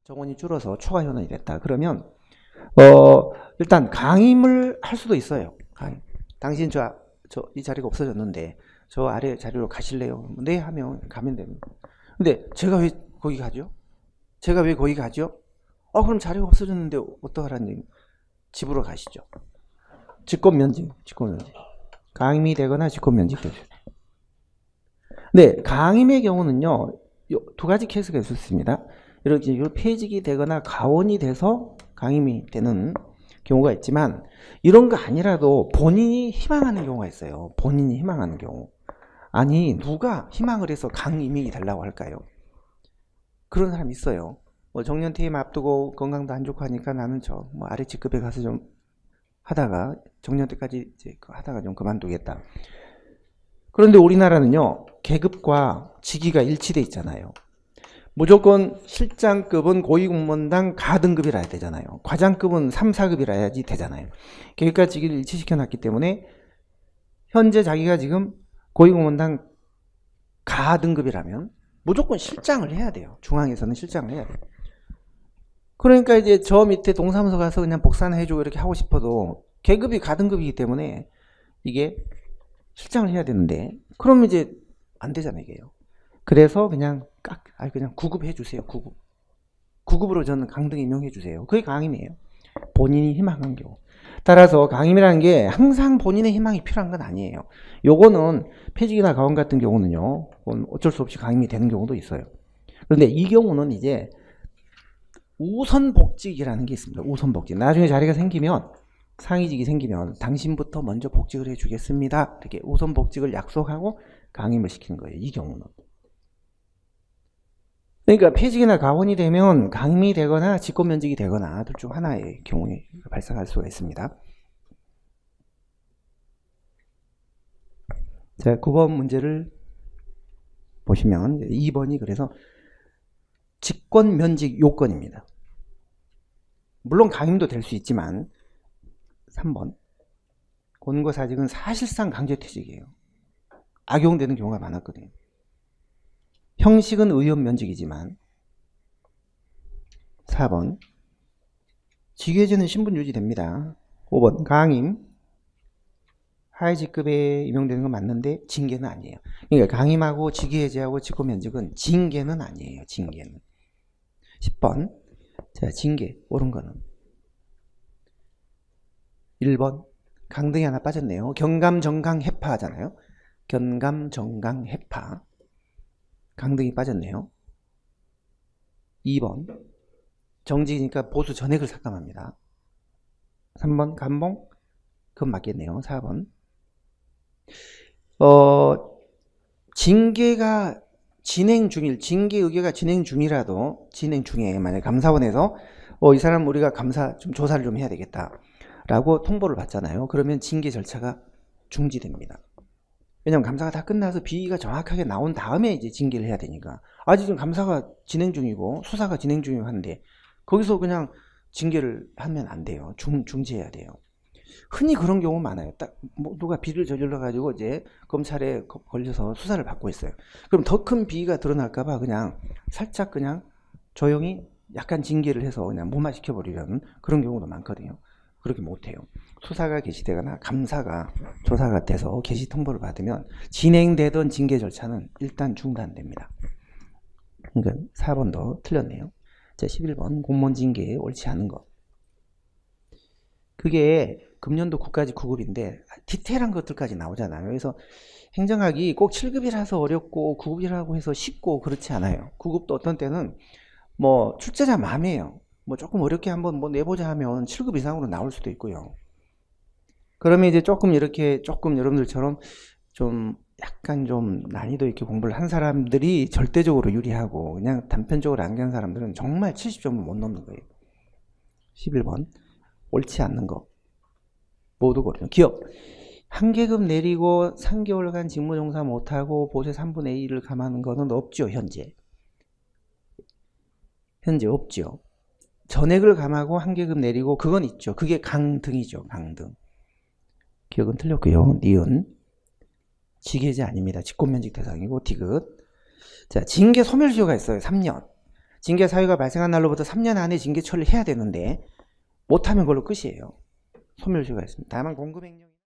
정원이 줄어서 초과 현원이 됐다. 그러면 일단 강임을 할 수도 있어요. 강임. 당신 이 자리가 없어졌는데 저 아래 자리로 가실래요? 네 하면 가면 됩니다. 근데 제가 왜 거기 가죠? 제가 왜 거기 가죠? 그럼 자리가 없어졌는데 어떡하라는 얘기? 집으로 가시죠. 직권면직. 강임이 되거나 직권면직 되죠. 네, 강임의 경우는요, 두 가지 케이스가 있었습니다. 이렇게 폐직이 되거나 가원이 돼서 강임이 되는 경우가 있지만, 이런 거 아니라도 본인이 희망하는 경우가 있어요. 본인이 희망하는 경우. 아니, 누가 희망을 해서 강임이 되려고 할까요? 그런 사람 있어요. 정년 퇴임 앞두고 건강도 안 좋고 하니까 나는 아래 직급에 가서 좀 하다가 정년 때까지 이제 하다가 좀 그만두겠다. 그런데 우리나라는요, 계급과 직위가 일치돼 있잖아요. 무조건 실장급은 고위공무원당 가등급이라 해야 되잖아요. 과장급은 3, 4급이라 해야지 되잖아요. 계급과 직위를 일치시켜 놨기 때문에 현재 자기가 지금 고위공무원당 가등급이라면 무조건 실장을 해야 돼요. 중앙에서는 실장을 해야 돼요. 그러니까 이제 저 밑에 동사무소 가서 그냥 복사해주고 이렇게 하고 싶어도 계급이 가등급이기 때문에 이게 실장을 해야 되는데, 그러면 이제 안 되잖아요, 이게요. 그래서 그냥 그냥 9급 해주세요, 9급. 9급으로 저는 강등 임용해주세요. 그게 강임이에요. 본인이 희망한 경우. 따라서 강임이라는 게 항상 본인의 희망이 필요한 건 아니에요. 요거는 폐직이나 가원 같은 경우는요, 어쩔 수 없이 강임이 되는 경우도 있어요. 그런데 이 경우는 이제 우선복직이라는 게 있습니다. 우선복직. 나중에 자리가 생기면, 상위직이 생기면 당신부터 먼저 복직을 해주겠습니다. 이렇게 우선복직을 약속하고 강임을 시키는 거예요. 이 경우는. 그러니까 폐직이나 가원이 되면 강임이 되거나 직권면직이 되거나 둘 중 하나의 경우에 발생할 수가 있습니다. 자, 9번 문제를 보시면 2번이 그래서 직권면직 요건입니다. 물론 강임도 될 수 있지만 3번 권고사직은 사실상 강제퇴직이에요. 악용되는 경우가 많았거든요. 형식은 의원면직이지만 4번 직위해제는 신분 유지됩니다. 5번 강임 하위직급에 임용되는 건 맞는데 징계는 아니에요. 그러니까 강임하고 직위해제하고 직권면직은 징계는 아니에요. 징계는. 10번 자, 징계 옳은 거는 1번 강등이 하나 빠졌네요. 경감, 정강, 해파 하잖아요. 견감, 정강, 해파 강등이 빠졌네요. 2번 정직이니까 보수 전액을 삭감합니다. 3번 감봉 그건 맞겠네요. 4번 징계가 진행 중일, 징계 의결가 진행 중이라도 진행 중에 만약 감사원에서 이 사람 우리가 감사 좀 조사를 좀 해야 되겠다 라고 통보를 받잖아요. 그러면 징계 절차가 중지됩니다. 왜냐하면 감사가 다 끝나서 비위가 정확하게 나온 다음에 이제 징계를 해야 되니까. 아직 지금 감사가 진행 중이고 수사가 진행 중이고 하는데 거기서 그냥 징계를 하면 안 돼요. 중지해야 돼요. 흔히 그런 경우 많아요. 딱 누가 비리를 저질러 가지고 이제 검찰에 걸려서 수사를 받고 있어요. 그럼 더 큰 비위가 드러날까봐 그냥 살짝 그냥 조용히 약간 징계를 해서 그냥 무마시켜 버리려는 그런 경우도 많거든요. 그렇게 못해요. 수사가 개시되거나 감사가 조사가 돼서 개시 통보를 받으면 진행되던 징계 절차는 일단 중단됩니다. 그러니까 4번도 틀렸네요. 자, 11번 공무원 징계에 옳지 않은 것. 그게 금년도 9까지 9급인데 디테일한 것들까지 나오잖아요. 그래서 행정학이 꼭 7급이라서 어렵고 9급이라고 해서 쉽고 그렇지 않아요. 9급도 어떤 때는 출제자 마음이에요. 조금 어렵게 한번 내보자 하면 7급 이상으로 나올 수도 있고요. 그러면 이제 조금 여러분들처럼 좀 약간 좀 난이도 있게 공부를 한 사람들이 절대적으로 유리하고 그냥 단편적으로 암기한 사람들은 정말 70점을 못 넘는 거예요. 11번 옳지 않는 거 모두 고려. 기업 한 계급 내리고 3개월간 직무종사 못하고 보세 3분의 1을 감하는 거는 없죠. 현재 없죠. 전액을 감하고 한 계급 내리고 그건 있죠. 그게 강등이죠. 강등. 기억은 틀렸고요. 니은 직위해제 아닙니다. 직권면직 대상이고 디귿. 자, 징계 소멸시효가 있어요. 3년. 징계 사유가 발생한 날로부터 3년 안에 징계 처리를 해야 되는데 못하면 그걸로 끝이에요. 소멸시효가 있습니다. 다만 공급액령